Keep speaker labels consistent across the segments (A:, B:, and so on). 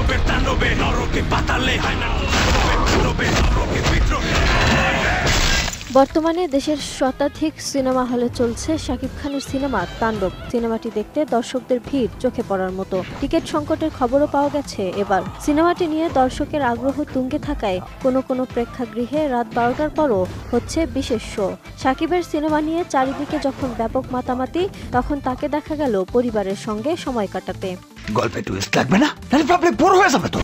A: বিপ্লবের তাণ্ডবে নরকে পাতালে হয় না বিপ্লবে নরকে বিদ্রোহ।
B: বর্তমানে দেশের শতাধিক সিনেমা হলে চলছে শাকিব খানের সিনেমা তাণ্ডব। সিনেমাটি দেখতে দর্শকদের ভিড় চোখে পড়ার মতো। টিকিট সংকটের খবরও পাওয়া গেছে এবার। সিনেমাটি নিয়ে দর্শকের আগ্রহ তুঙ্গে থাকায় কোনো প্রেক্ষাগৃহে রাত 12টার পরও হচ্ছে বিশেষ শো। শাকিবের সিনেমা নিয়ে চারিদিকে যখন ব্যাপক মাতামাতি, তখন তাকে দেখা গেল পরিবারের সঙ্গে সময় কাটাতে।
C: গল্পে টুইস্ট লাগবে না, তাহলে পাবলিক বোর হয়ে যাবে তো।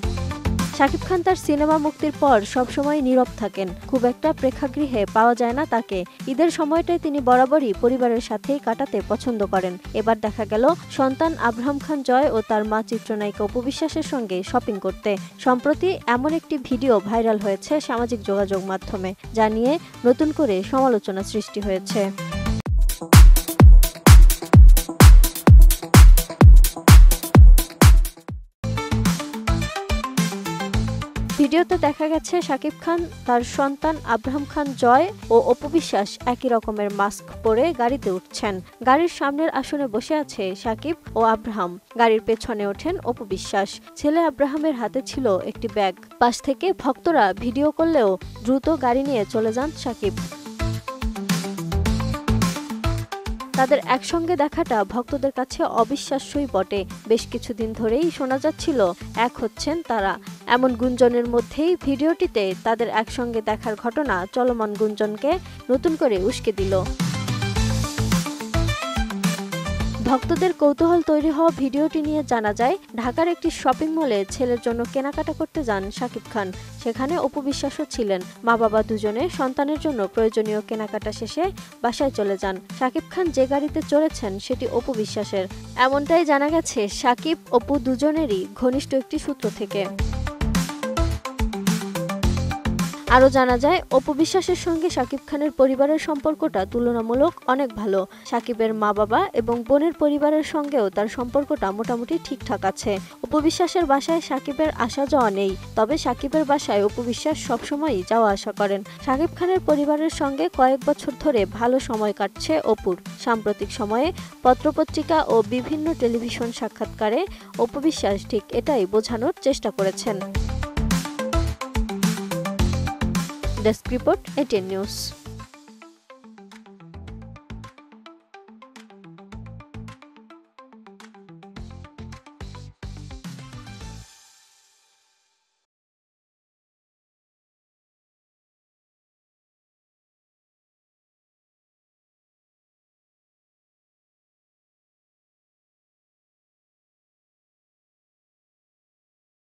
B: শাকিব খান তার সিনেমা মুক্তির পর সবসময় নীরব থাকেন, খুব একটা প্রেক্ষাগৃহে পাওয়া যায় না তাকে। ঈদের সময়টায় তিনি বরাবরই পরিবারের সাথেই কাটাতে পছন্দ করেন। এবার দেখা গেল সন্তান আব্রাহাম খান জয় ও তার মা চিত্রনায়িকা অপু বিশ্বাসের সঙ্গে শপিং করতে। সম্প্রতি এমন একটি ভিডিও ভাইরাল হয়েছে সামাজিক যোগাযোগ মাধ্যমে, যা নিয়ে নতুন করে সমালোচনা সৃষ্টি হয়েছে। ভিডিওতে দেখা গেছে শাকিব খান, তার সন্তান আব্রাহাম খান জয় ও অপু বিশ্বাস একই রকমের মাস্ক পরে গাড়িতে উঠছেন। গাড়ির সামনের আসনে বসে আছে শাকিব ও আব্রাহাম, গাড়ির পেছনে ওঠেন অপু বিশ্বাস। ছেলে আব্রাহামের হাতে ছিল একটি ব্যাগ। পাশ থেকে ভক্তরা ভিডিও করলেও দ্রুত গাড়ি নিয়ে চলে যান শাকিব। তাদের একসঙ্গে দেখাটা ভক্তদের কাছে অবিশ্বাস্যই বটে। বেশ কিছুদিন ধরেই শোনা যাচ্ছিল এক হচ্ছেন তারা। এমন গুঞ্জনের মধ্যেই ভিডিওটিতে তাদের একসঙ্গে দেখার ঘটনা চলমান গুঞ্জনকে নতুন করে উস্কে দিল। ভক্তদের কৌতূহল তৈরি হওয়া ভিডিওটি নিয়ে জানা যায়, ঢাকার একটি শপিং মলে ছেলের জন্য কেনাকাটা করতে যান শাকিব খান। সেখানে অপু বিশ্বাসও ছিলেন। মা বাবা দুজনে সন্তানের জন্য প্রয়োজনীয় কেনাকাটা শেষে বাসায় চলে যান। শাকিব খান যে গাড়িতে চড়েছেন সেটি অপু বিশ্বাসের। এমনটাই জানা গেছে শাকিব অপু দুজনেরই ঘনিষ্ঠ একটি সূত্র থেকে। আরও জানা যায়, অপু বিশ্বাসের সঙ্গে শাকিব খানের পরিবারের সম্পর্কটা তুলনামূলক অনেক ভালো। শাকিবের মা বাবা এবং বোনের পরিবারের সঙ্গেও তার সম্পর্কটা মোটামুটি ঠিকঠাক আছে। অপু বিশ্বাসের বাসায় শাকিবের আসা যাওয়া নেই, তবে শাকিবের বাসায় অপু বিশ্বাস সবসময়ই যাওয়া আসা করেন। শাকিব খানের পরিবারের সঙ্গে কয়েক বছর ধরে ভালো সময় কাটছে অপুর। সাম্প্রতিক সময়ে পত্রপত্রিকা ও বিভিন্ন টেলিভিশন সাক্ষাৎকারে অপু বিশ্বাস ঠিক এটাই বোঝানোর চেষ্টা করেছেন। Desk report, ATN news.